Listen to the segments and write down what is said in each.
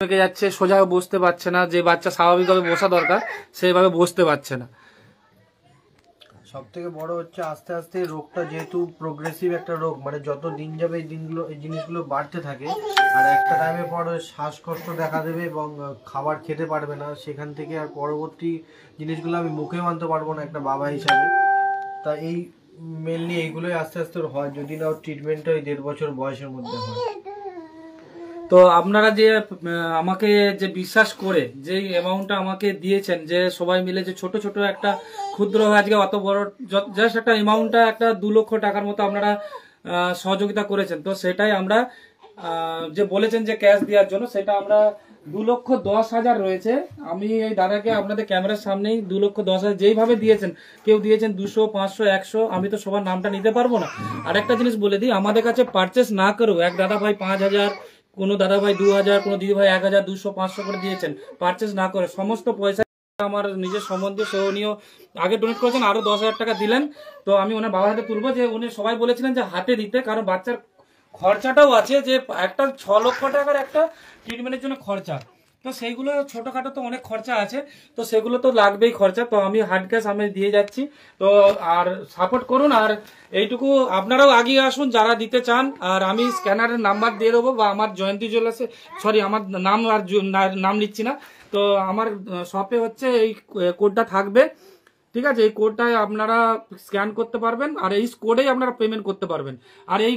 থেকে যাচ্ছে, সোজা বসতে পারছে না, যে বাচ্চা স্বাভাবিকভাবে বসা দরকার সেইভাবে বসতে পারছে না। সব থেকে বড় হচ্ছে আস্তে আস্তে রোগটা যেহেতু প্রোগ্রেসিভ একটা রোগ, মানে যত দিন যাবে এই জিনিসগুলো বাড়তে থাকে, আর একটা টাইমে পর শ্বাসকষ্ট দেখা দেবে এবং খাবার খেতে পারবে না। সেখান থেকে আর পরবর্তী জিনিসগুলো আমি মুখে মানতে পারবো না একটা বাবা হিসাবে। তা এই মেনলি এইগুলোই আস্তে আস্তে হয়, যদি না ট্রিটমেন্টটা ওই 1.5 বছর বয়সের মধ্যে হয়। তো আপনারা যে আমাকে যে বিশ্বাস করে যে অ্যামাউন্টটা আমাকে দিয়েছেন, যে সবাই মিলে যে ছোট ছোট একটা ক্ষুদ্র আজকে অত বড় জাস্ট একটা অ্যামাউন্টটা একটা 2 লক্ষ টাকার মতো আপনারা সহযোগিতা করেছেন, তো সেটাই আমরা যে বলেছেন যে ক্যাশ দেওয়ার জন্য, সেটা আমরা 2,10,000 রয়েছে। আমি এই দাদাকে আপনাদের ক্যামেরার সামনেই 2,10,000 যেইভাবে দিয়েছেন, কেউ দিয়েছেন 200, 500, 100, আমি তো সবার নামটা নিতে পারবো না। আর একটা জিনিস বলে দিই, আমাদের কাছে পারচেস না করেও এক দাদা ভাই 5,000, কোনো দাদা ভাই 2,000, কোনো দিদি ভাই 1,000, 200, 500 করে দিয়েছেন পারচেস না করে। সমস্ত পয়সা আমার নিজের সম্বন্ধীয় সহনীয় আগে ডোনেট করেছেন, আরো 10,000 টাকা দিলেন। তো আমি ওনার বাবার হাতে তুলবো, যে উনি সবাই বলেছিলেন যে হাতে দিতে, কারণ বাচ্চার খরচাটাও আছে, যে একটা 6 লক্ষ টাকার একটা ট্রিটমেন্টের জন্য খরচা, তো সেইগুলো ছোটখাটো তো অনেক খরচা আছে, তো সেগুলো তো লাগবেই খরচা। তো আমি হার্ড ক্যাশ আমি দিয়ে যাচ্ছি, তো আর সাপোর্ট করুন। আর এইটুকু আপনারাও আগিয়ে আসুন যারা দিতে চান। আর আমি স্ক্যানারের নাম্বার দিয়ে দেবো, বা আমার জয়ন্তী জুয়েলার্সে, সরি আমার নাম আর নাম নিচ্ছি না, তো আমার শপে হচ্ছে এই কোডটা থাকবে, ঠিক আছে? এই কোডটাই আপনারা স্ক্যান করতে পারবেন, আর এই কোডেই আপনারা পেমেন্ট করতে পারবেন। আর এই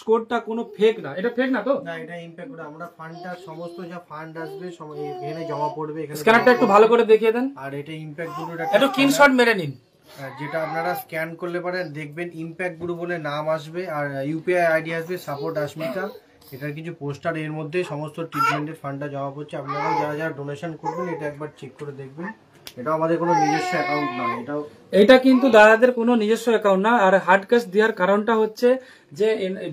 কোডটা কোনো ফেক না, এটা ফেক না তো? না, এটা ইমপ্যাক্ট কোড। আমরা ফান্ডটা সমস্ত যা ফান্ড আসবে এখানে জমা পড়বে, এখানে স্ক্যানারটা একটু ভালো করে দেখিয়ে দেন। আর এটা ইমপ্যাক্ট গ্রুপের একটু স্ক্রিনশট মেরে নিন, যেটা আপনারা স্ক্যান করলে পরে দেখবেন ইমপ্যাক্ট গ্রুপ বলে নাম আসবে, আর ইউপিআই আইডি আসবে সাপোর্ট আস্মিতা। এটার কিছু পোস্টার, এর মধ্যে সমস্ত ট্রিটমেন্টের ফান্ডটা জমা পড়ছে। আপনারা যারা যারা ডোনেশন করবেন এটা একবার চেক করে দেখবেন। এটা আমাদের কোনো নিজস্ব অ্যাকাউন্ট নয়, এটা কিন্তু দাদাদের কোনো নিজস্ব অ্যাকাউন্ট না। আর হার্ড ক্যাশ দেওয়ার কারণটা হচ্ছে যে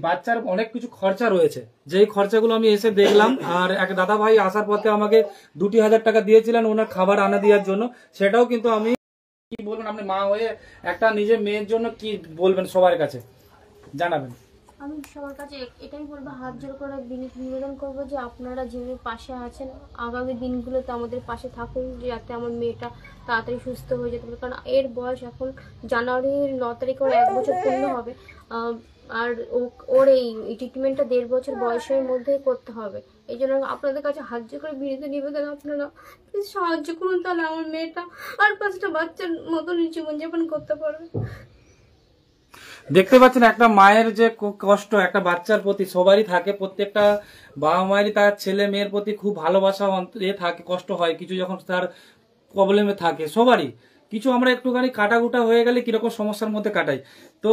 বাচ্চার অনেক কিছু খরচা রয়েছে, যেই খরচাগুলো আমি এসে দেখলাম। আর এক দাদা ভাই আসার পথে আমাকে 2,000 টাকা দিয়েছিলেন ওনার খাবার আনা দেওয়ার জন্য, সেটাও কিন্তু আমি কি বলবেন, আপনি মা হয়ে একটা নিজের মেয়ের জন্য কি বলবেন সবার কাছে জানাবেন? আমি সবার কাছে এটাই বলবো, হাত জোর করে নিবেদন করবো যে আপনারা যেভাবে পাশে আছেন আগামী দিনগুলোতে আমাদের পাশে থাকুন, যাতে আমার মেয়েটা তাড়াতাড়ি সুস্থ হয়ে যেতে পারে। কারণ এর বয়স এখন জানুয়ারির 9 তারিখে ওর 1 বছর পূর্ণ হবে, আর ওর এই ট্রিটমেন্টটা 1.5 বছর বয়সের মধ্যেই করতে হবে। এই জন্য আপনাদের কাছে হাত জোর করে বিনীত নিবেদন, আপনারা প্লিজ সাহায্য করুন, তাহলে আমার মেয়েটা আর 5টা বাচ্চার মতন জীবনযাপন করতে পারবে। দেখতে পাচ্ছেন একটা মায়ের যে কষ্ট একটা বাচ্চার প্রতি সবারই থাকে, প্রত্যেকটা বাবা মায়েরই তার ছেলে মেয়ের প্রতি খুব ভালোবাসা থাকে, কষ্ট হয় কিছু যখন তার প্রবলেমে থাকে সবারই। কিছু আমরা একটুখানি কাটাকুটা হয়ে গেলে কিরকম সমস্যার মধ্যে কাটাই। তো